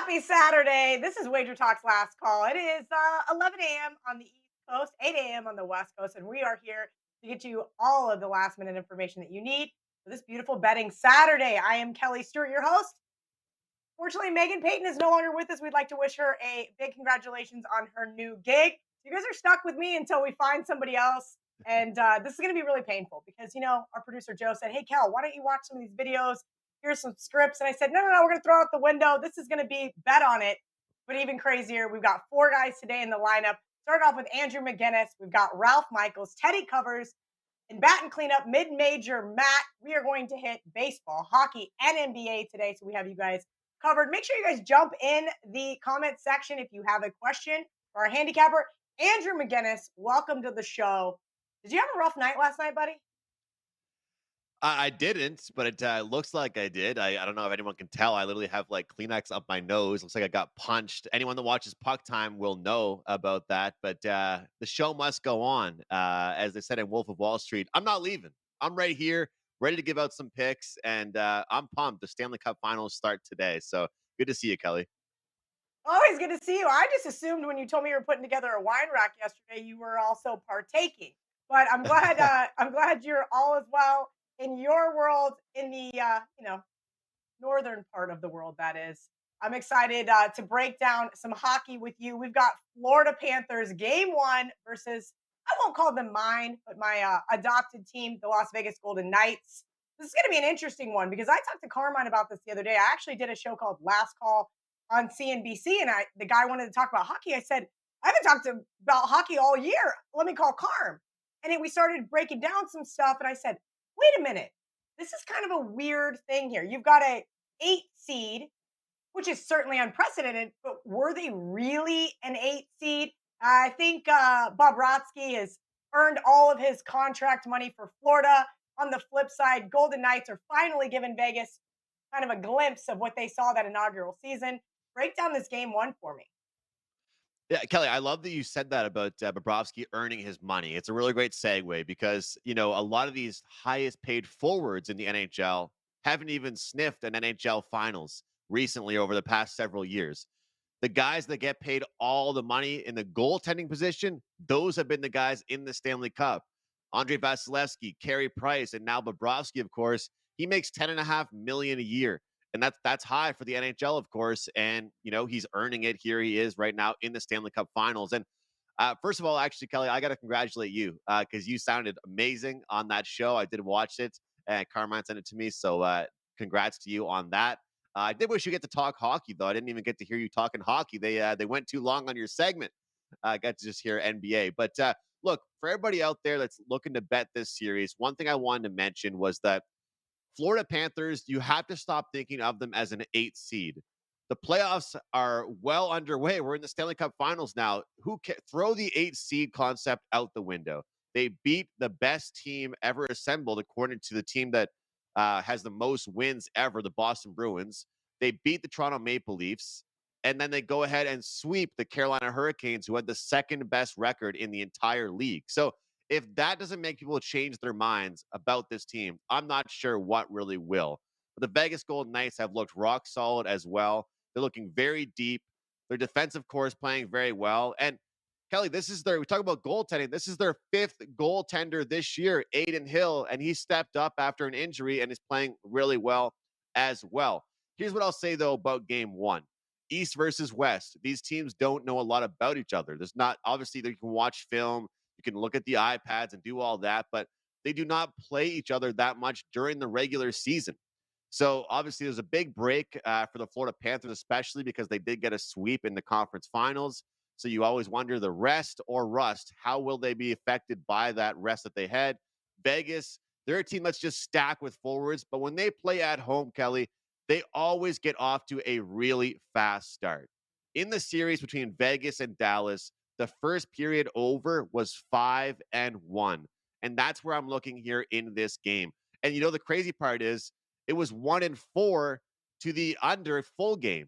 Happy Saturday. This is WagerTalk's last call. It is 11 a.m. on the East Coast, 8 a.m. on the West Coast, and we are here to get you all of the last minute information that you need for this beautiful betting Saturday. I am Kelly Stewart, your host. Fortunately, Megan Payton is no longer with us. We'd like to wish her a big congratulations on her new gig. You guys are stuck with me until we find somebody else. And this is going to be really painful because, our producer Joe said, "Hey, Kel, why don't you watch some of these videos? Here's some scripts." And I said, no, we're going to throw out the window. This is going to be bet on it. But even crazier, we've got four guys today in the lineup. Starting off with Andrew McInnis. We've got Ralph Michaels, Teddy Covers, and bat and cleanup mid-major Matt. We are going to hit baseball, hockey, and NBA today. So we have you guys covered. Make sure you guys jump in the comment section if you have a question for our handicapper. Andrew McInnis, welcome to the show. Did you have a rough night last night, buddy? I didn't, but it looks like I did. I don't know if anyone can tell. I literally have like Kleenex up my nose. Looks like I got punched. Anyone that watches Puck Time will know about that. But the show must go on. As they said in Wolf of Wall Street, I'm not leaving. I'm right here, ready to give out some picks, and I'm pumped. The Stanley Cup Finals start today, so good to see you, Kelly. Always good to see you. I just assumed when you told me you were putting together a wine rack yesterday, you were also partaking. But I'm glad. I'm glad you're all as well in your world, in the northern part of the world. That is. I'm excited to break down some hockey with you. We've got Florida Panthers game one versus, I won't call them mine, but my adopted team, the Las Vegas Golden Knights. This is going to be an interesting one because I talked to Carmine about this the other day. I actually did a show called Last Call on CNBC, and the guy wanted to talk about hockey. I said, I haven't talked about hockey all year. Let me call Carm. And then we started breaking down some stuff, and I said, wait a minute. This is kind of a weird thing here. You've got a 8 seed, which is certainly unprecedented, but were they really an 8 seed? I think Bobrovsky has earned all of his contract money for Florida. On the flip side, Golden Knights are finally giving Vegas kind of a glimpse of what they saw that inaugural season. Break down this game one for me. Yeah, Kelly, I love that you said that about Bobrovsky earning his money. It's a really great segue because, a lot of these highest paid forwards in the NHL haven't even sniffed an NHL finals recently over the past several years. The guys that get paid all the money in the goaltending position, those have been the guys in the Stanley Cup. Andre Vasilevsky, Carey Price, and now Bobrovsky, of course, he makes $10.5 million a year. And that's high for the NHL, of course. And, he's earning it. Here he is right now in the Stanley Cup Finals. And first of all, actually, Kelly, I got to congratulate you because you sounded amazing on that show. I did watch it, and Carmine sent it to me. So congrats to you on that. I did wish you get to talk hockey, though. I didn't even get to hear you talking hockey. They went too long on your segment. I got to just hear NBA. But look, for everybody out there that's looking to bet this series, one thing I wanted to mention was that Florida Panthers, you have to stop thinking of them as an 8 seed. The playoffs are well underway. We're in the Stanley Cup Finals now. Throw the 8 seed concept out the window? They beat the best team ever assembled, according to the team that has the most wins ever, the Boston Bruins. They beat the Toronto Maple Leafs, and then they go ahead and sweep the Carolina Hurricanes, who had the second best record in the entire league. So if that doesn't make people change their minds about this team, I'm not sure what really will. But the Vegas Golden Knights have looked rock solid as well. They're looking very deep. Their defensive core is playing very well. And Kelly, we talk about goaltending. This is their fifth goaltender this year, Aiden Hill, and he stepped up after an injury and is playing really well as well. Here's what I'll say, though, about game one. East versus West. These teams don't know a lot about each other. Obviously, you can watch film, you can look at the iPads and do all that, but they do not play each other that much during the regular season. So obviously there's a big break for the Florida Panthers, especially because they did get a sweep in the conference finals. So you always wonder, the rest or rust, how will they be affected by that rest that they had? Vegas, they're a team that's just stacked with forwards, but when they play at home, Kelly, they always get off to a really fast start. In the series between Vegas and Dallas, the first period over was 5-1. And that's where I'm looking here in this game. And the crazy part is it was 1-4 to the under full game.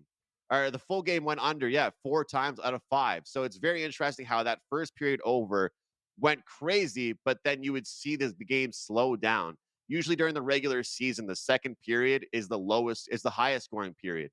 Or the full game went under, 4 times out of 5. So it's very interesting how that first period over went crazy, but then you would see the game slow down. Usually during the regular season, the second period is the highest scoring period.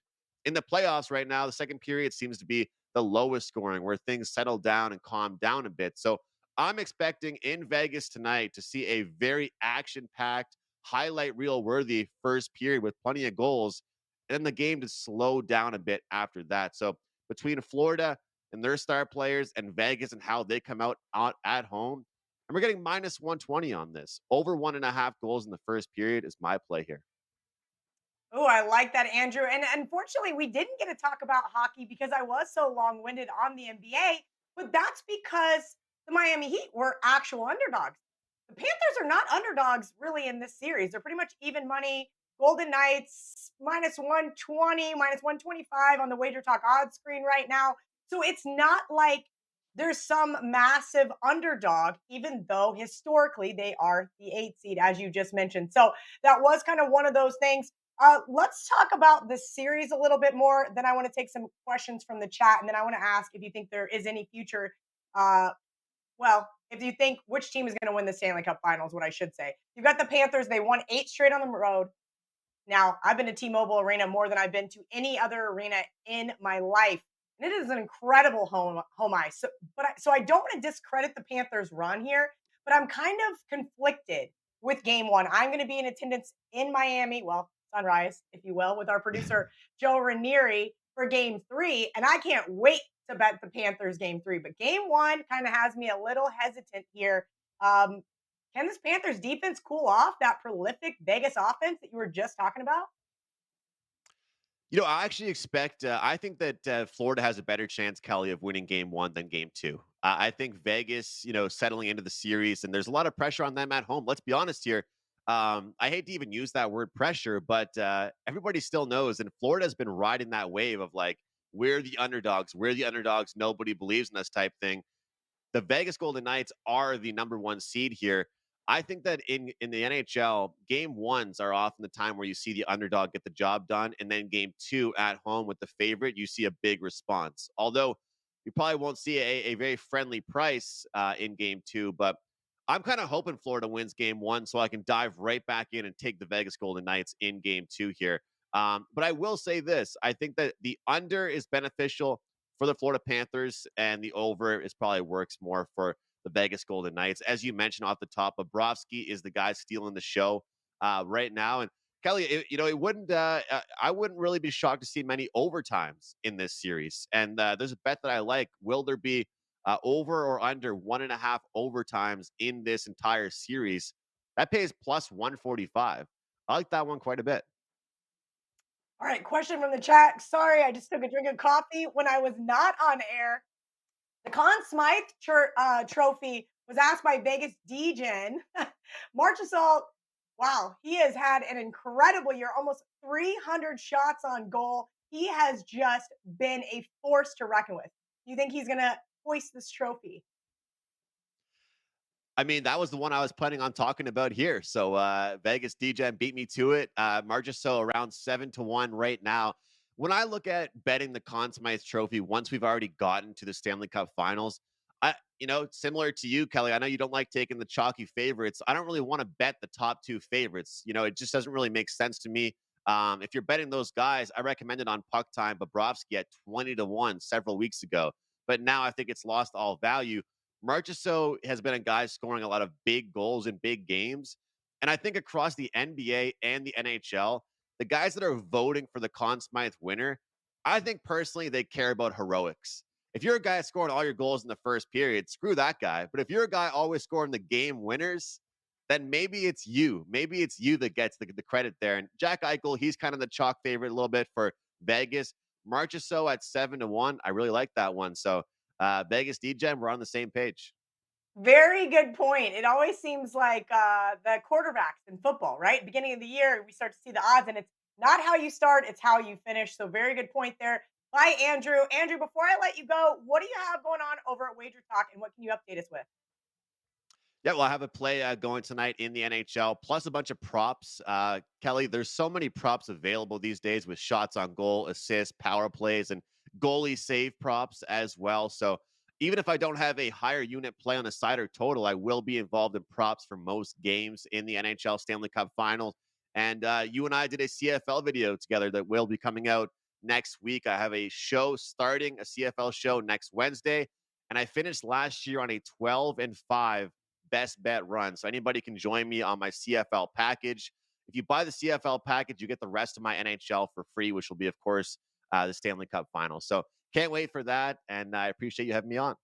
In the playoffs right now, the second period seems to be the lowest scoring, where things settle down and calm down a bit. So I'm expecting in Vegas tonight to see a very action-packed, highlight reel worthy first period with plenty of goals, and then the game to slow down a bit after that. So between Florida and their star players and Vegas and how they come out at home, and we're getting minus 120 on this. Over 1.5 goals in the first period is my play here. Oh, I like that, Andrew. And unfortunately, we didn't get to talk about hockey because I was so long winded on the NBA. But that's because the Miami Heat were actual underdogs. The Panthers are not underdogs really in this series. They're pretty much even money. Golden Knights minus 120, minus 125 on the Wager Talk odds screen right now. So it's not like there's some massive underdog, even though historically they are the 8 seed, as you just mentioned. So that was kind of one of those things. Let's talk about this series a little bit more. Then I want to take some questions from the chat, and then I want to ask if you think there is any future. Uh, well, if you think which team is going to win the Stanley Cup Finals, what I should say. You've got the Panthers. They won 8 straight on the road. Now, I've been to T-Mobile Arena more than I've been to any other arena in my life, and it is an incredible home ice. So I don't want to discredit the Panthers' run here, but I'm kind of conflicted with Game One. I'm going to be in attendance in Miami, well, Sunrise, if you will, with our producer Joe Ranieri for Game Three, and I can't wait to bet the Panthers Game Three. But Game One kind of has me a little hesitant here. Um, can this Panthers defense cool off that prolific Vegas offense that you were just talking about? I actually expect, I think that Florida has a better chance, Kelly, of winning game one than game two. I think Vegas, settling into the series, and there's a lot of pressure on them at home. Let's be honest here. I hate to even use that word pressure, but everybody still knows, and Florida's been riding that wave of like, we're the underdogs, nobody believes in us type thing. The Vegas Golden Knights are the number one seed here. I think that in the NHL, game ones are often the time where you see the underdog get the job done, and then game two at home with the favorite, you see a big response. Although you probably won't see a very friendly price in game two, but I'm kind of hoping Florida wins game one so I can dive right back in and take the Vegas Golden Knights in game two here. But I will say this: I think that the under is beneficial for the Florida Panthers, and the over is probably works more for the Vegas Golden Knights. As you mentioned off the top, Bobrovsky is the guy stealing the show right now. And Kelly, it wouldn't. I wouldn't really be shocked to see many overtimes in this series. And there's a bet that I like. Will there be over or under 1.5 overtimes in this entire series? That pays plus 145. I like that one quite a bit. All right, question from the chat. Sorry, I just took a drink of coffee when I was not on air. The Conn Smythe trophy was asked by Vegas DGen. Marchessault, wow, he has had an incredible year, almost 300 shots on goal. He has just been a force to reckon with. Do you think he's going to hoist this trophy? I mean, that was the one I was planning on talking about here. So Vegas DGen beat me to it. Marchessault around 7-1 right now. When I look at betting the Conn Smythe Trophy, once we've already gotten to the Stanley Cup Finals, similar to you, Kelly, I know you don't like taking the chalky favorites. I don't really want to bet the top two favorites. It just doesn't really make sense to me. If you're betting those guys, I recommended on Puck Time Bobrovsky at 20-1 several weeks ago, but now I think it's lost all value. Marchessault has been a guy scoring a lot of big goals in big games. And I think across the NBA and the NHL, the guys that are voting for the Conn Smythe winner, I think personally they care about heroics. If you're a guy scoring all your goals in the first period, screw that guy. But if you're a guy always scoring the game winners, then maybe it's you. Maybe it's you that gets the credit there. And Jack Eichel, he's kind of the chalk favorite a little bit for Vegas. Marchessault at 7-1. I really like that one. So Vegas DGen, we're on the same page. Very good point. It always seems like the quarterbacks in football, right? Beginning of the year, we start to see the odds, and it's not how you start, it's how you finish. So, very good point there by Andrew. Andrew, before I let you go, what do you have going on over at Wager Talk, and what can you update us with? Yeah, well, I have a play going tonight in the NHL, plus a bunch of props. Kelly, there's so many props available these days with shots on goal, assists, power plays, and goalie save props as well. So even if I don't have a higher unit play on the side or total, I will be involved in props for most games in the NHL Stanley Cup Finals. And you and I did a CFL video together that will be coming out next week. I have a show starting, a CFL show next Wednesday. And I finished last year on a 12-5 best bet run. So anybody can join me on my CFL package. If you buy the CFL package, you get the rest of my NHL for free, which will be, of course, the Stanley Cup final. So can't wait for that. And I appreciate you having me on.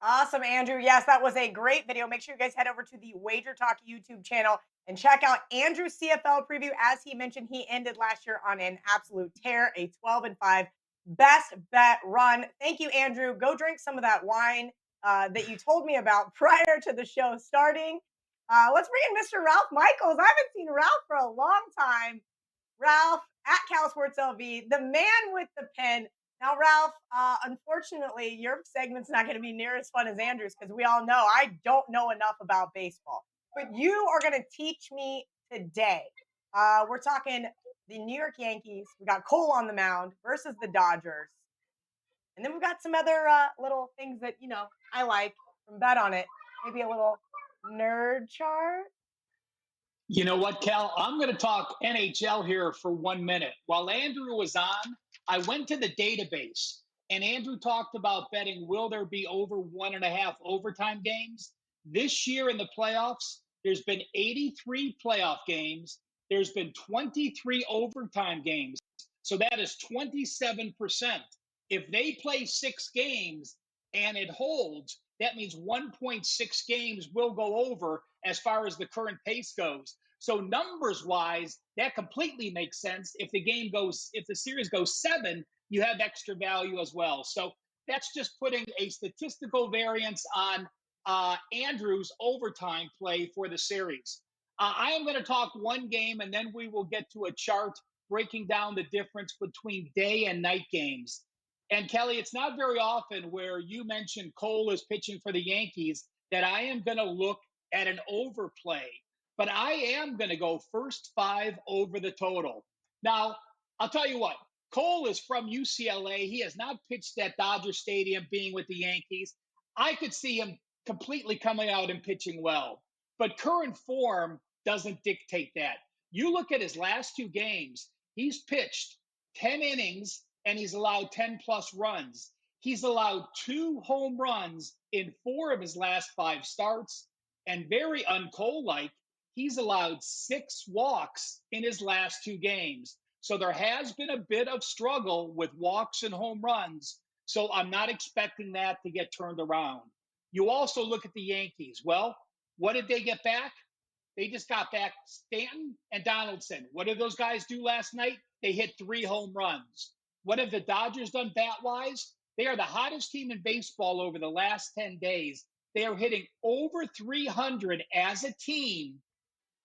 Awesome, Andrew. Yes, that was a great video. Make sure you guys head over to the Wager Talk YouTube channel and check out Andrew's CFL preview. As he mentioned, he ended last year on an absolute tear, a 12-5 best bet run. Thank you, Andrew. Go drink some of that wine that you told me about prior to the show starting. Let's bring in Mr. Ralph Michaels. I haven't seen Ralph for a long time. Ralph at Cal Sports LV, the man with the pen. Now, Ralph, unfortunately, your segment's not going to be near as fun as Andrew's because we all know I don't know enough about baseball. But you are going to teach me today. We're talking the New York Yankees. We got Cole on the mound versus the Dodgers. And then we've got some other little things that, I like from Bet on It. Maybe a little nerd chart. You know what, Cal? I'm going to talk NHL here for 1 minute. While Andrew was on, I went to the database, and Andrew talked about betting, will there be over 1.5 overtime games? This year in the playoffs, there's been 83 playoff games. There's been 23 overtime games. So that is 27%. If they play 6 games and it holds, that means 1.6 games will go over as far as the current pace goes. So numbers wise, that completely makes sense. If the series goes 7, you have extra value as well. So that's just putting a statistical variance on Andrew's overtime play for the series. I am going to talk one game, and then we will get to a chart breaking down the difference between day and night games. And Kelly, it's not very often where you mentioned Cole is pitching for the Yankees that I am going to look at an overplay. But I am going to go first 5 over the total. Now, I'll tell you what, Cole is from UCLA. He has not pitched at Dodger Stadium being with the Yankees. I could see him completely coming out and pitching well. But current form doesn't dictate that. You look at his last 2 games, he's pitched 10 innings and he's allowed 10 plus runs. He's allowed 2 home runs in 4 of his last 5 starts. And very un-Cole-like, he's allowed 6 walks in his last 2 games. So there has been a bit of struggle with walks and home runs. So I'm not expecting that to get turned around. You also look at the Yankees. Well, what did they get back? They just got back Stanton and Donaldson. What did those guys do last night? They hit 3 home runs. What have the Dodgers done bat-wise? They are the hottest team in baseball over the last 10 days. They are hitting over 300 as a team,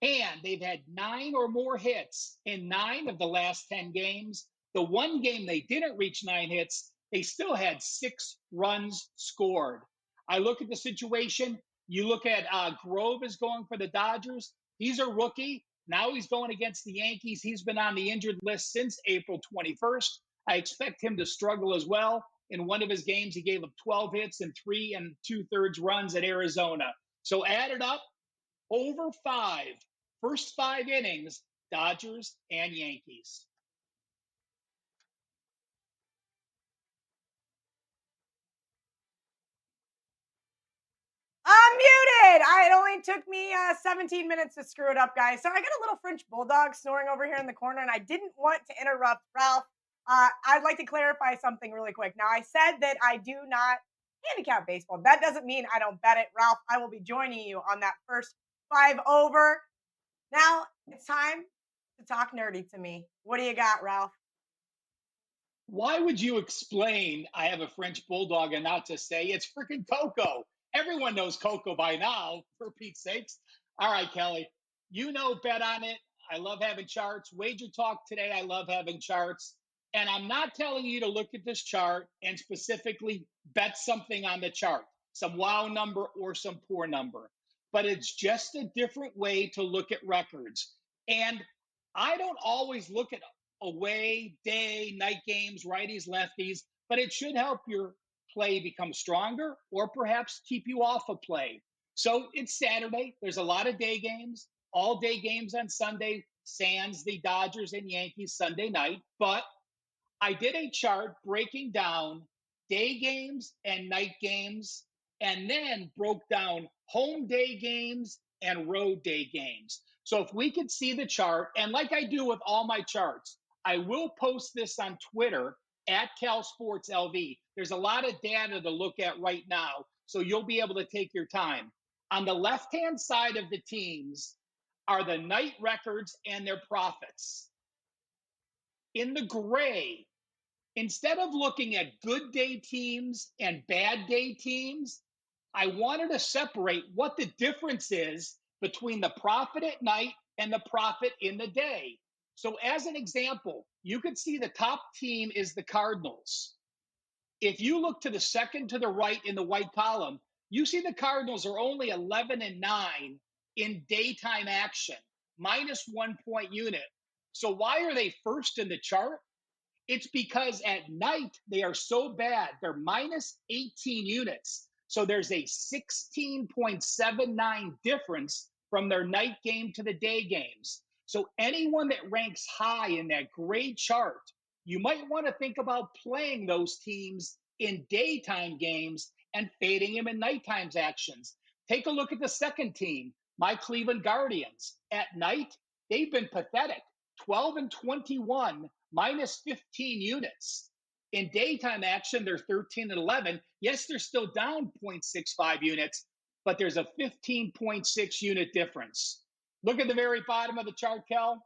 and they've had 9 or more hits in 9 of the last 10 games. The one game they didn't reach 9 hits, they still had 6 runs scored. I look at the situation. You look at Grove is going for the Dodgers. He's a rookie. Now he's going against the Yankees. He's been on the injured list since April 21st. I expect him to struggle as well. In one of his games, he gave up 12 hits and 3 2/3 runs at Arizona. So add it up, over 5, first 5 innings, Dodgers and Yankees. I'm muted. It only took me 17 minutes to screw it up, guys. So I got a little French bulldog snoring over here in the corner, and I didn't want to interrupt Ralph. I'd like to clarify something really quick. Now, I said that I do not handicap baseball. That doesn't mean I don't bet it. Ralph, I will be joining you on that first 5 over. Now, it's time to talk nerdy to me. What do you got, Ralph? Why would you explain I have a French bulldog and not just say it's freaking Coco? Everyone knows Coco by now, for Pete's sakes. All right, Kelly, you know Bet on It. I love having charts. Wager Talk today, I love having charts. And I'm not telling you to look at this chart and specifically bet something on the chart, some wow number or some poor number. But it's just a different way to look at records. And I don't always look at away, day, night games, righties, lefties, but it should help your play become stronger or perhaps keep you off of play. So it's Saturday. There's a lot of day games, all day games on Sunday, sans the Dodgers and Yankees Sunday night. But I did a chart breaking down day games and night games, and then broke down home day games and road day games. So if we could see the chart, and like I do with all my charts, I will post this on Twitter at CalSportsLV. There's a lot of data to look at right now, so you'll be able to take your time. On the left-hand side of the teams are the night records and their profits. In the gray, instead of looking at good day teams and bad day teams, I wanted to separate what the difference is between the profit at night and the profit in the day. So, as an example, you could see the top team is the Cardinals. If you look to the second to the right in the white column, you see the Cardinals are only 11-9 in daytime action, -1 point unit. So, why are they first in the chart? It's because at night they are so bad. They're -18 units. So there's a 16.79 difference from their night game to the day games. So anyone that ranks high in that gray chart, you might want to think about playing those teams in daytime games and fading them in nighttime actions. Take a look at the second team, my Cleveland Guardians. At night, they've been pathetic, 12-21, -15 units. In daytime action, they're 13-11. Yes, they're still down 0.65 units, but there's a 15.6 unit difference. Look at the very bottom of the chart, Kel.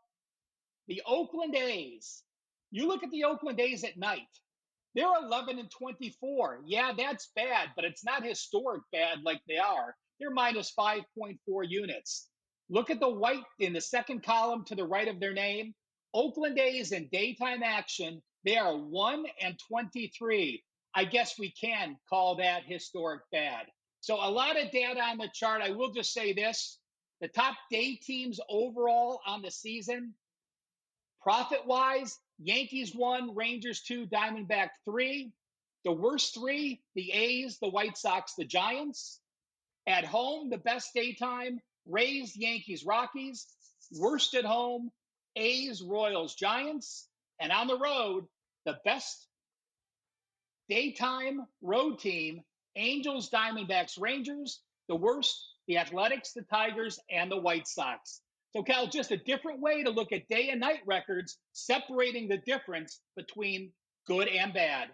The Oakland A's. You look at the Oakland A's at night. They're 11-24. Yeah, that's bad, but it's not historic bad like they are. They're -5.4 units. Look at the white in the second column to the right of their name. Oakland A's in daytime action, they are 1-23. I guess we can call that historic bad. So a lot of data on the chart. I will just say this. The top day teams overall on the season, profit-wise, Yankees 1, Rangers 2, Diamondback 3. The worst 3, the A's, the White Sox, the Giants. At home, the best daytime, Rays, Yankees, Rockies. Worst at home, A's, Royals, Giants. And on the road, the best daytime road team, Angels, Diamondbacks, Rangers. The worst, the Athletics, the Tigers, and the White Sox. So, Cal, just a different way to look at day and night records, separating the difference between good and bad.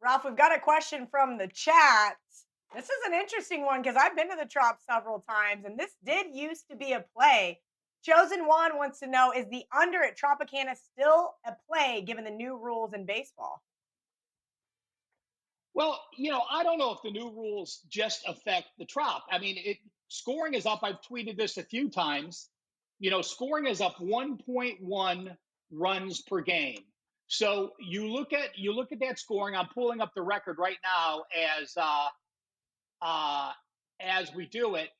Ralph, we've got a question from the chat. This is an interesting one because I've been to the Trop several times, and this did used to be a play. Chosen One wants to know, is the under at Tropicana still a play given the new rules in baseball? Well, I don't know if the new rules just affect the Trop. I mean, scoring is up. I've tweeted this a few times. Scoring is up 1.1 runs per game. So you look at that scoring. I'm pulling up the record right now as we do it.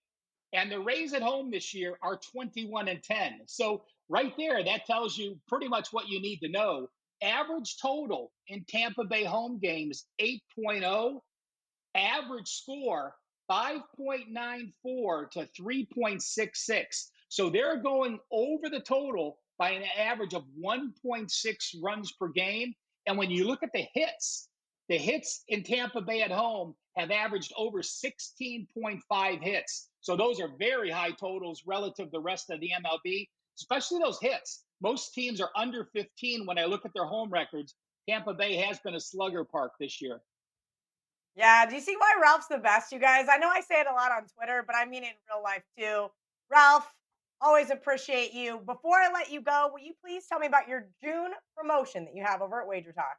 And the Rays at home this year are 21-10. So right there, that tells you pretty much what you need to know. Average total in Tampa Bay home games, 8.0. Average score, 5.94 to 3.66. So they're going over the total by an average of 1.6 runs per game. And when you look at the hits in Tampa Bay at home have averaged over 16.5 hits. So those are very high totals relative to the rest of the MLB, especially those hits. Most teams are under 15 when I look at their home records. Tampa Bay has been a slugger park this year. Yeah, do you see why Ralph's the best, you guys? I know I say it a lot on Twitter, but I mean it in real life too. Ralph, always appreciate you. Before I let you go, will you please tell me about your June promotion that you have over at WagerTalk?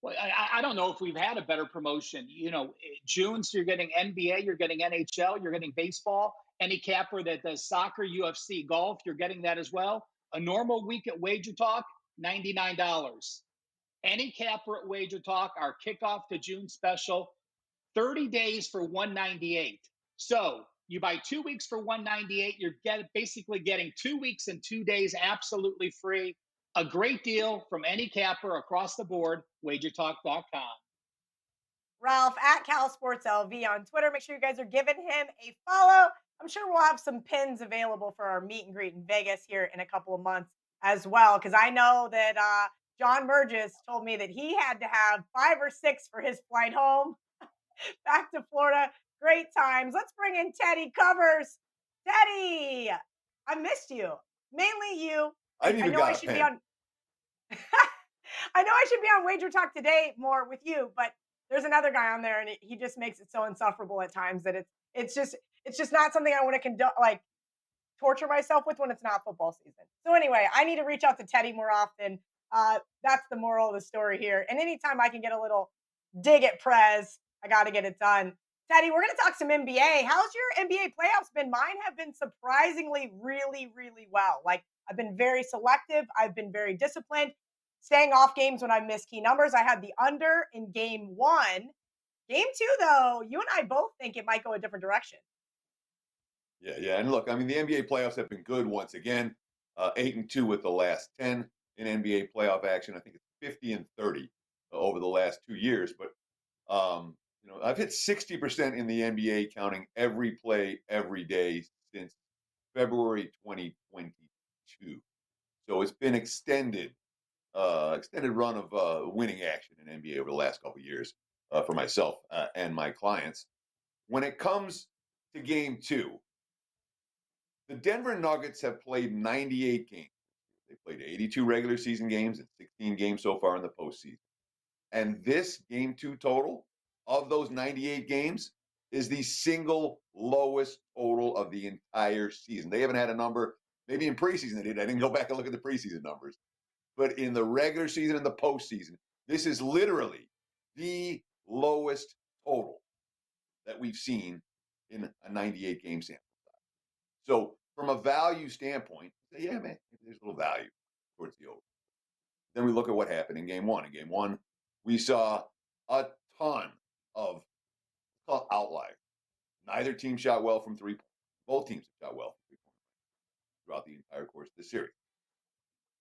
Well, I don't know if we've had a better promotion. June, so you're getting NBA, you're getting NHL, you're getting baseball. Any capper that does soccer, UFC, golf, you're getting that as well. A normal week at WagerTalk, $99. Any capper at WagerTalk, our kickoff to June special, 30 days for $198. So you buy 2 weeks for $198, you're basically getting 2 weeks and 2 days absolutely free. A great deal from any capper across the board, wagertalk.com. Ralph at CalSportsLV on Twitter. Make sure you guys are giving him a follow. I'm sure we'll have some pins available for our meet and greet in Vegas here in a couple of months as well, because I know that John Burgess told me that he had to have 5 or 6 for his flight home back to Florida. Great times. Let's bring in Teddy Covers. Teddy, I missed you. Mainly you. I didn't I even know I got a should be pen. on. I know I should be on Wager Talk today more with you, but there's another guy on there, and he just makes it so insufferable at times that it's just not something I want to condone, like torture myself with when it's not football season. So anyway, I need to reach out to Teddy more often. That's the moral of the story here. And anytime I can get a little dig at Prez, I got to get it done. Teddy, we're going to talk some NBA. How's your NBA playoffs been? Mine have been surprisingly really, really well. Like, I've been very selective. I've been very disciplined, staying off games when I miss key numbers. I had the under in game 1. Game 2, though, you and I both think it might go a different direction. Yeah. And look, I mean, the NBA playoffs have been good once again. 8-2 with the last 10 in NBA playoff action. I think it's 50-30 over the last 2 years. But I've hit 60% in the NBA, counting every play every day since February 2022. So it's been extended run of winning action in NBA over the last couple of years for myself and my clients. When it comes to game 2, the Denver Nuggets have played 98 games. They played 82 regular season games and 16 games so far in the postseason. And this game 2 total of those 98 games is the single lowest total of the entire season. They haven't had a number, maybe in preseason they did. I didn't go back and look at the preseason numbers. But in the regular season and the postseason, this is literally the lowest total that we've seen in a 98 game sample. So from a value standpoint, yeah, man, there's a little value towards the over. Then we look at what happened in game 1. In game 1, we saw a ton of outliers. Neither team shot well from 3 points. Both teams shot well from 3 points throughout the entire course of the series.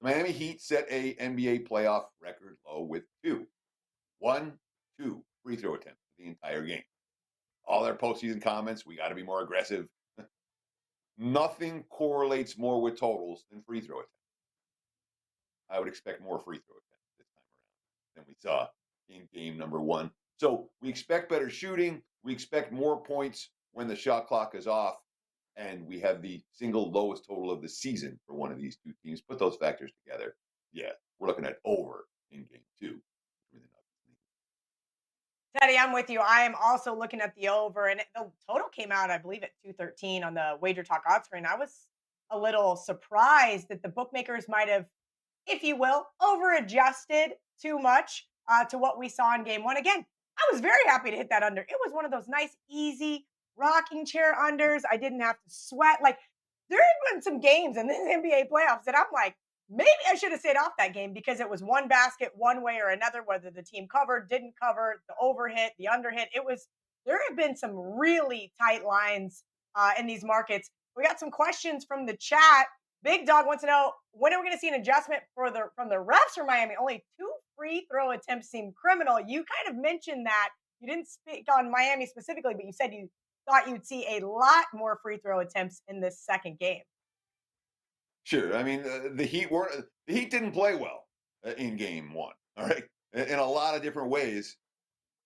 The Miami Heat set a NBA playoff record low with 2 free throw attempts the entire game. All their postseason comments, we got to be more aggressive. Nothing correlates more with totals than free throw attempts. I would expect more free throw attempts this time around than we saw in game number 1. So we expect better shooting. We expect more points when the shot clock is off. And we have the single lowest total of the season for one of these two teams. Put those factors together. Yeah, we're looking at over in game 2. Teddy, I'm with you. I am also looking at the over, and the total came out, I believe, at 213 on the Wager Talk odds screen. I was a little surprised that the bookmakers might have, if you will, over adjusted too much to what we saw in game 1. Again, I was very happy to hit that under. It was one of those nice, easy rocking chair unders. I didn't have to sweat. Like, there have been some games in this NBA playoffs that I'm like, maybe I should have stayed off that game because it was one basket one way or another, whether the team covered, didn't cover, the over hit, the under hit. There have been some really tight lines in these markets. We got some questions from the chat. Big Dog wants to know, when are we going to see an adjustment from the refs for Miami? Only 2 free throw attempts seem criminal. You kind of mentioned that. You didn't speak on Miami specifically, but you said you thought you'd see a lot more free throw attempts in this second game. Sure. I mean, the Heat didn't play well in game 1. All right, in a lot of different ways,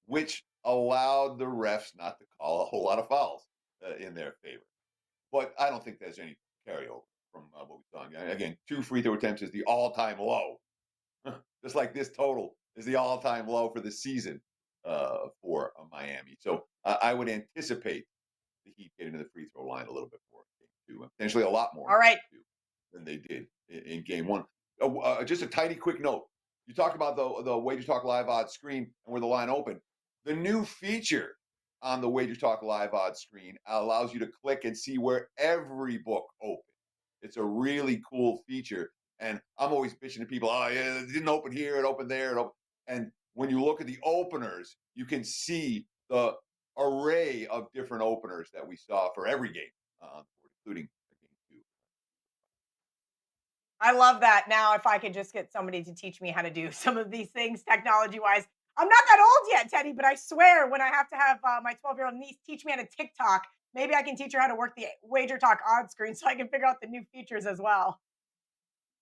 which allowed the refs not to call a whole lot of fouls in their favor. But I don't think there's any carryover from what we saw. Again, 2 free throw attempts is the all-time low. Just like this total is the all-time low for the season for Miami. So I would anticipate the Heat getting to the free throw line a little bit more in game 2, potentially a lot more. All right. Than they did in game 1. Just a tiny quick note. You talked about the Wager Talk Live odds screen and where the line opened. The new feature on the Wager Talk Live odds screen allows you to click and see where every book opened. It's a really cool feature. And I'm always bitching to people, oh, yeah, it didn't open here, it opened there. And when you look at the openers, you can see the array of different openers that we saw for every game, including game 2. I love that. Now, if I could just get somebody to teach me how to do some of these things technology wise. I'm not that old yet, Teddy, but I swear when I have to have my 12-year-old niece teach me how to TikTok, maybe I can teach her how to work the Wager Talk odds screen so I can figure out the new features as well.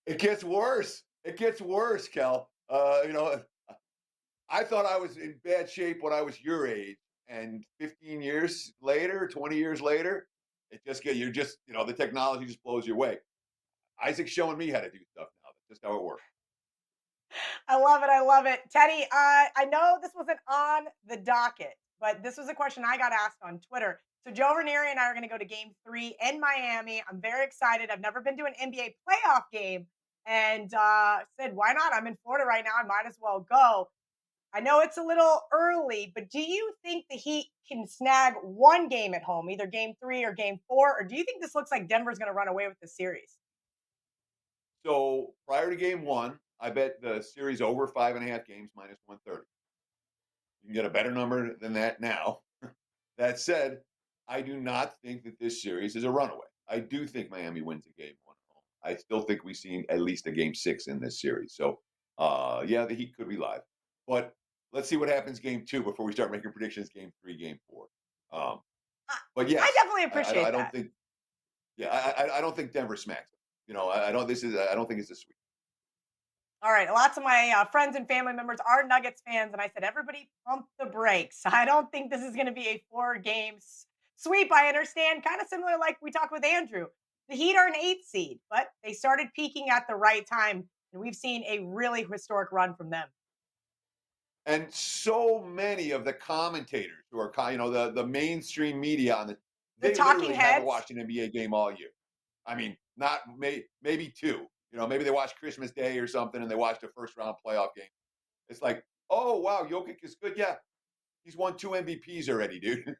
It gets worse. It gets worse, Kel. I thought I was in bad shape when I was your age, and 15 years later, 20 years later, the technology just blows you away. Isaac's showing me how to do stuff now. That's just how it works. I love it. I love it. Teddy, I know this wasn't on the docket, but this was a question I got asked on Twitter. So Joe Ranieri and I are going to go to game 3 in Miami. I'm very excited. I've never been to an NBA playoff game and said, why not? I'm in Florida right now. I might as well go. I know it's a little early, but do you think the Heat can snag one game at home, either game 3 or game 4? Or do you think this looks like Denver's going to run away with the series? So prior to game 1, I bet the series over 5.5 games minus 130. You can get a better number than that now. That said, I do not think that this series is a runaway. I do think Miami wins a game 1 at home. I still think we've seen at least a game 6 in this series. So, the Heat could be live. But let's see what happens game 2 before we start making predictions game 3, game 4. But yes, I definitely appreciate I don't that. think. Yeah, I don't think Denver smacks them. I don't think it's a sweep. All right. Lots of my friends and family members are Nuggets fans. And I said, everybody pump the brakes. I don't think this is going to be a 4-game sweep. I understand. Kind of similar like we talked with Andrew. The Heat are an 8 seed, but they started peaking at the right time. And we've seen a really historic run from them. And so many of the commentators who are, the mainstream media they talking literally heads haven't watched an NBA game all year. I mean, not maybe 2. Maybe they watched Christmas Day or something, and they watched a first round playoff game. It's like, oh wow, Jokic is good. Yeah, he's won 2 MVPs already, dude,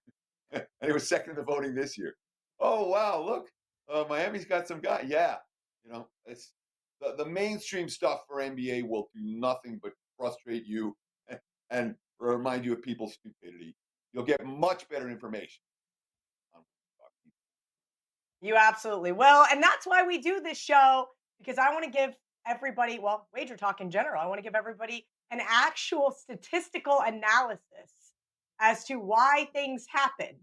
and he was second in the voting this year. Oh wow, look, Miami's got some guy. Yeah, it's the mainstream stuff for NBA will do nothing but frustrate you and remind you of people's stupidity. You'll get much better information. You absolutely will. And that's why we do this show, because I want to give everybody, well, Wager Talk in general, I want to give everybody an actual statistical analysis as to why things happen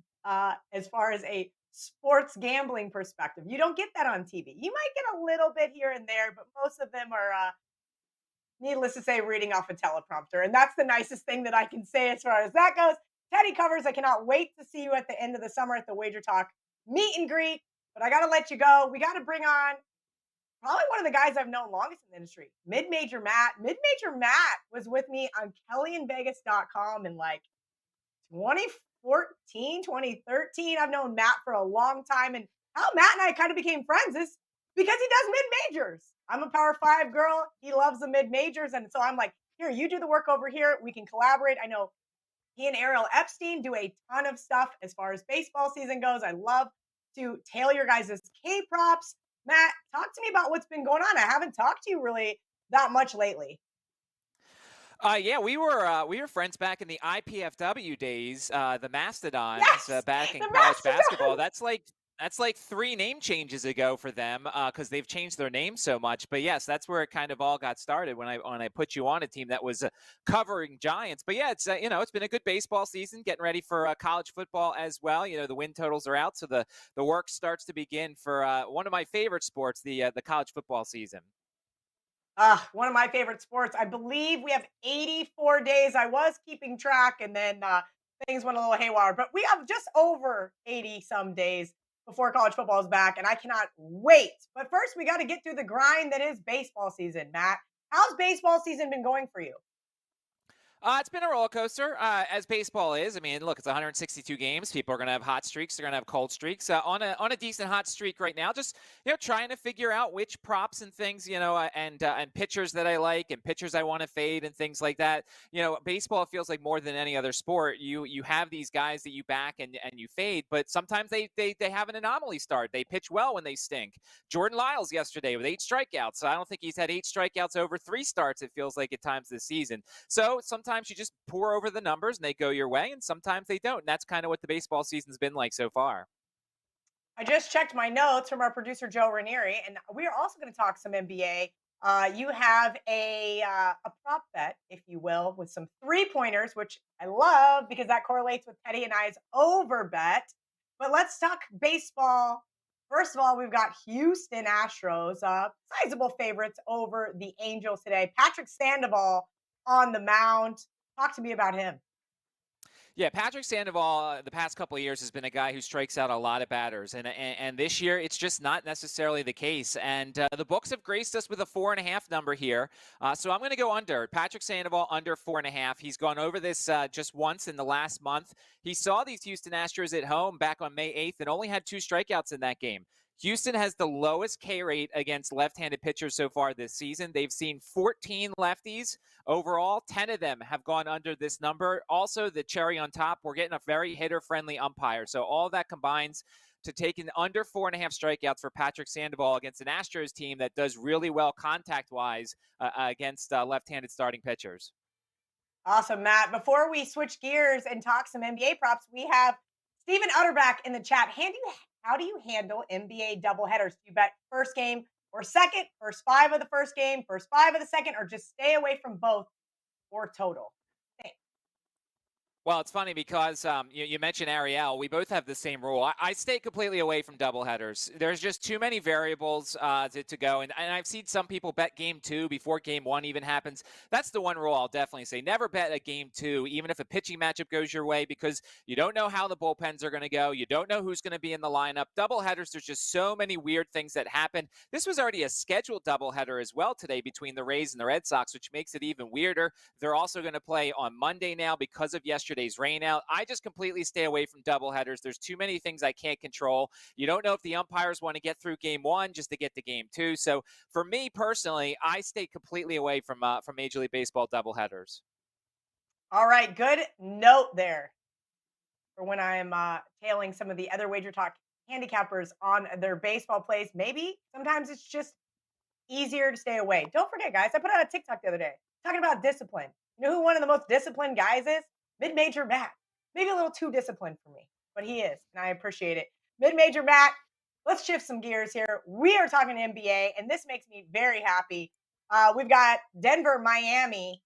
as far as a sports gambling perspective. You don't get that on TV. You might get a little bit here and there, but most of them are, needless to say, reading off a teleprompter. And that's the nicest thing that I can say as far as that goes. Teddy Covers, I cannot wait to see you at the end of the summer at the Wager Talk meet and greet. But I got to let you go. We got to bring on probably one of the guys I've known longest in the industry, Mid-Major Matt. Mid-Major Matt was with me on KellyInVegas.com in like 2014, 2013. I've known Matt for a long time. And how Matt and I kind of became friends is because he does mid-majors. I'm a Power 5 girl. He loves the mid-majors. And so I'm like, here, you do the work over here. We can collaborate. I know he and Ariel Epstein do a ton of stuff as far as baseball season goes. I love to tail your guys' K-props. Matt, talk to me about what's been going on. I haven't talked to you really that much lately. Yeah, we were friends back in the IPFW days, the Mastodons, Yes, back in the college Mastodons. basketball. That's like 3 name changes ago for them because they've changed their name so much. But yes, that's where it kind of all got started when I put you on a team that was covering Giants. But yeah, it's it's been a good baseball season, getting ready for college football as well. The win totals are out, so the work starts to begin for one of my favorite sports, the college football season. One of my favorite sports. I believe we have 84 days. I was keeping track, and then things went a little haywire. But we have just over 80 some days before college football is back, and I cannot wait. But first, we got to get through the grind that is baseball season. Matt, how's baseball season been going for you? It's been a roller coaster, as baseball is. I mean, look, it's 162 games. People are going to have hot streaks. They're going to have cold streaks. On a decent hot streak right now. Just trying to figure out which props and things, and pitchers that I like and pitchers I want to fade and things like that. Baseball feels like more than any other sport. You have these guys that you back and you fade, but sometimes they have an anomaly start. They pitch well when they stink. Jordan Lyles yesterday with 8 strikeouts. So I don't think he's had 8 strikeouts over 3 starts. It feels like at times this season. So sometimes you just pour over the numbers and they go your way, and sometimes they don't. And that's kind of what the baseball season's been like so far. I just checked my notes from our producer, Joe Ranieri, and we are also going to talk some NBA. You have a prop bet, if you will, with some 3-pointers, which I love because that correlates with Teddy and I's over bet. But let's talk baseball First of all, we've got Houston Astros, sizable favorites over the Angels today. Patrick Sandoval on the mound. Talk to me about him. Yeah, Patrick Sandoval, the past couple of years, has been a guy who strikes out a lot of batters, and this year it's just not necessarily the case. And the books have graced us with a 4.5 number here, so I'm going to go under. Patrick Sandoval under 4.5. He's gone over this just once in the last month. He saw these Houston Astros at home back on May 8th and only had 2 strikeouts in that game. Houston has the lowest K rate against left-handed pitchers so far this season. They've seen 14 lefties. Overall, 10 of them have gone under this number. Also, the cherry on top, we're getting a very hitter-friendly umpire. So all that combines to take an under 4.5 strikeouts for Patrick Sandoval against an Astros team that does really well contact-wise against left-handed starting pitchers. Awesome, Matt. Before we switch gears and talk some NBA props, we have Steven Utterback in the chat. How do you handle NBA doubleheaders? Do you bet first game or second, first 5 of the first game, first 5 of the second, or just stay away from both or total? Thanks. Well, it's funny because you mentioned Ariel. We both have the same rule. I stay completely away from doubleheaders. There's just too many variables to go. And I've seen some people bet game 2 before game 1 even happens. That's the one rule I'll definitely say. Never bet a game 2, even if a pitching matchup goes your way, because you don't know how the bullpens are going to go. You don't know who's going to be in the lineup. Doubleheaders, there's just so many weird things that happen. This was already a scheduled doubleheader as well today between the Rays and the Red Sox, which makes it even weirder. They're also going to play on Monday now because of yesterday's rain out. I just completely stay away from doubleheaders. There's too many things I can't control. You don't know if the umpires want to get through game 1 just to get to game 2. So for me personally, I stay completely away from Major League Baseball doubleheaders. All right, good note there for when I am tailing some of the other Wager Talk handicappers on their baseball plays. Maybe sometimes it's just easier to stay away. Don't forget, guys, I put out a TikTok the other day talking about discipline. You know who one of the most disciplined guys is? Mid-Major Matt. Maybe a little too disciplined for me, but he is, and I appreciate it. Mid-Major Matt, let's shift some gears here. We are talking NBA, and this makes me very happy. We've got Denver, Miami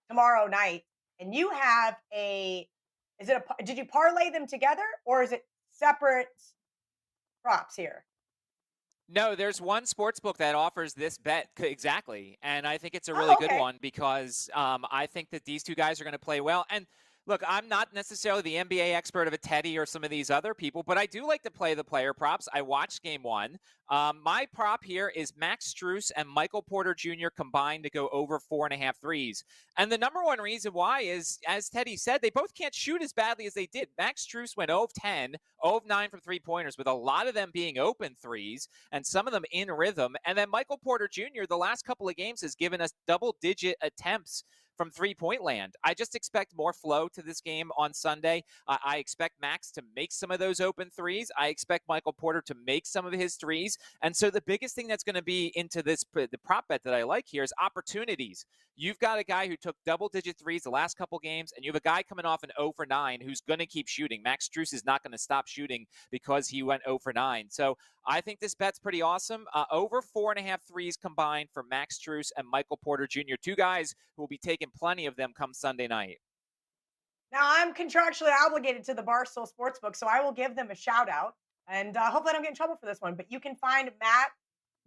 tomorrow night, and you have did you parlay them together, or is it separate props here? No, there's one sports book that offers this bet exactly, and I think it's a really good one because I think that these two guys are going to play well. And look, I'm not necessarily the NBA expert of a Teddy or some of these other people, but I do like to play the player props. I watched game 1. My prop here is Max Strus and Michael Porter Jr. combined to go over 4.5 threes. And the number one reason why is, as Teddy said, they both can't shoot as badly as they did. Max Strus went 0 of 10, 0 of 9 from three-pointers, with a lot of them being open threes and some of them in rhythm. And then Michael Porter Jr., the last couple of games, has given us double-digit attempts from three-point land. I just expect more flow to this game on Sunday. I expect Max to make some of those open threes. I expect Michael Porter to make some of his threes. And so the biggest thing that's going to be into the prop bet that I like here is opportunities. You've got a guy who took double-digit threes the last couple games, and you have a guy coming off an 0 for 9 who's going to keep shooting. Max Strus is not going to stop shooting because he went 0 for 9. So I think this bet's pretty awesome. Over 4.5 threes combined for Max Strus and Michael Porter Jr., two guys who will be taking plenty of them come Sunday night. Now, I'm contractually obligated to the Barstool Sportsbook, so I will give them a shout out. And hopefully I don't get in trouble for this one. But you can find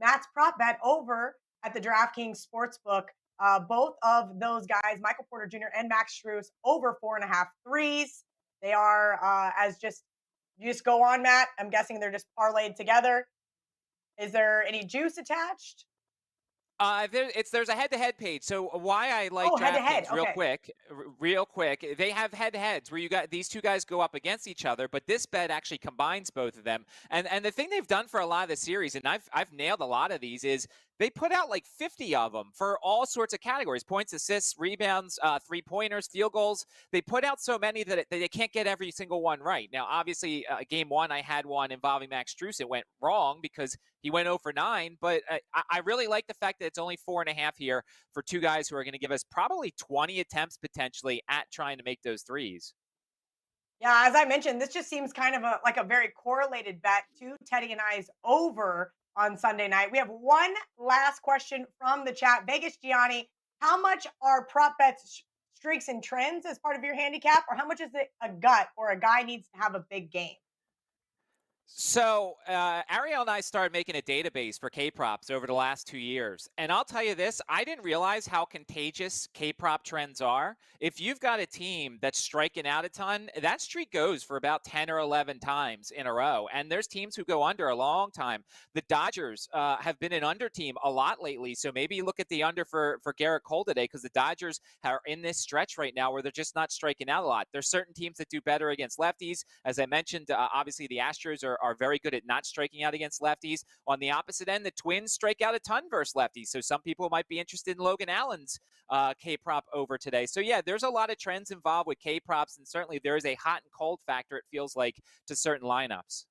Matt's prop bet over at the DraftKings Sportsbook. Both of those guys, Michael Porter Jr. and Max Strus, over 4.5 threes. They are you just go on, Matt. I'm guessing they're just parlayed together. Is there any juice attached? There's a head-to-head page. So why I like DraftKings real quick, they have head-to-heads where you got these two guys go up against each other, but this bet actually combines both of them. And the thing they've done for a lot of the series, and I've nailed a lot of these, is they put out like 50 of them for all sorts of categories: points, assists, rebounds, three-pointers, field goals. They put out so many that they can't get every single one right. Now, obviously, game 1, I had one involving Max Strus. It went wrong because he went 0 for 9, but I really like the fact that it's only 4.5 here for two guys who are going to give us probably 20 attempts potentially at trying to make those threes. Yeah, as I mentioned, this just seems kind of like a very correlated bet to Teddy and I's over on Sunday night. We have one last question from the chat. Vegas Gianni, how much are prop bets, streaks, and trends as part of your handicap, or how much is it a gut or a guy needs to have a big game? So Ariel and I started making a database for K-props over the last 2 years. And I'll tell you this, I didn't realize how contagious K-prop trends are. If you've got a team that's striking out a ton, that streak goes for about 10 or 11 times in a row. And there's teams who go under a long time. The Dodgers have been an under team a lot lately. So maybe you look at the under for Garrett Cole today, because the Dodgers are in this stretch right now where they're just not striking out a lot. There's certain teams that do better against lefties. As I mentioned, obviously the Astros are very good at not striking out against lefties. On the opposite end, the Twins strike out a ton versus lefties. So some people might be interested in Logan Allen's K-prop over today. So yeah, there's a lot of trends involved with K-props, and certainly there is a hot and cold factor, it feels like, to certain lineups.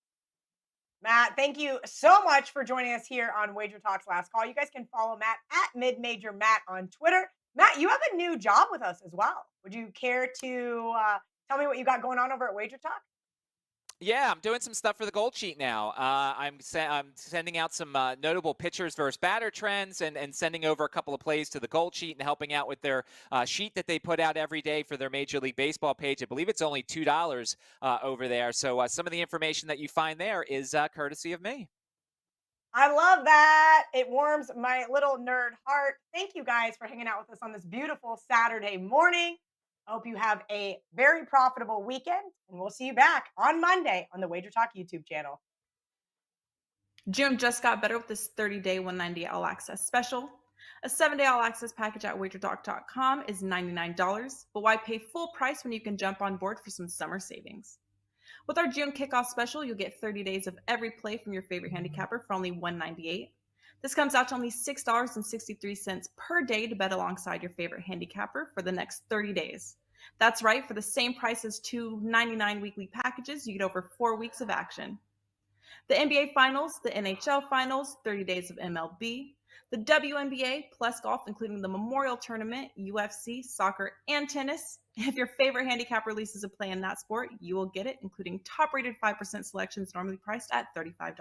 Matt, thank you so much for joining us here on WagerTalk's Last Call. You guys can follow Matt at MidMajorMatt on Twitter. Matt, you have a new job with us as well. Would you care to tell me what you got going on over at WagerTalk? Yeah, I'm doing some stuff for the Gold Sheet now. I'm sending out some notable pitchers versus batter trends and sending over a couple of plays to the Gold Sheet and helping out with their sheet that they put out every day for their Major League Baseball page. I believe it's only $2 over there. So some of the information that you find there is courtesy of me. I love that. It warms my little nerd heart. Thank you guys for hanging out with us on this beautiful Saturday morning. I hope you have a very profitable weekend, and we'll see you back on Monday on the WagerTalk YouTube channel. June just got better with this 30-day 190 all access special. A 7-day all access package at WagerTalk.com is $99, but why pay full price when you can jump on board for some summer savings? With our June kickoff special, you'll get 30 days of every play from your favorite handicapper for only $198. This comes out to only $6.63 per day to bet alongside your favorite handicapper for the next 30 days. That's right, for the same price as two $99 weekly packages, you get over 4 weeks of action. The NBA Finals, the NHL Finals, 30 days of MLB, the WNBA, plus golf, including the Memorial Tournament, UFC, soccer, and tennis. If your favorite handicap releases a play in that sport, you will get it, including top-rated 5% selections normally priced at $35.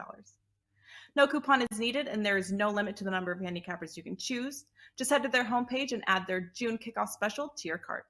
No coupon is needed, and there is no limit to the number of handicappers you can choose. Just head to their homepage and add their June kickoff special to your cart.